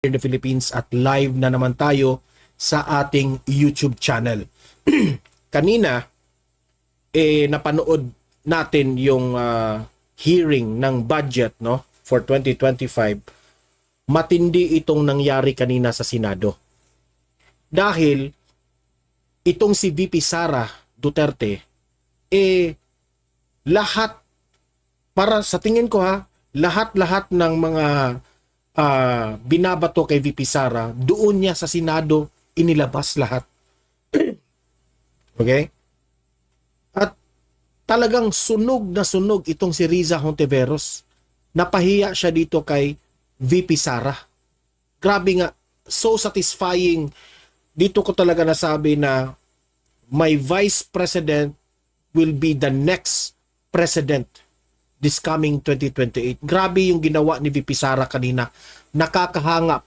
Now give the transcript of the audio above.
in the Philippines at live na naman tayo sa ating YouTube channel. Kanina, napanood natin yung hearing ng budget, no, for 2025. Matindi itong nangyari kanina sa Senado. Dahil itong si VP Sara Duterte, lahat, para sa tingin ko lahat-lahat ng mga binabato kay VP Sara, doon niya sa Senado inilabas lahat. Okay? At talagang sunog na sunog itong si Riza Hontiveros. Napahiya siya dito kay VP Sara. Grabe nga, so satisfying. Dito ko talaga nasabi na my vice president will be the next president this coming 2028. Grabe yung ginawa ni VP Sara kanina. Nakakahanga.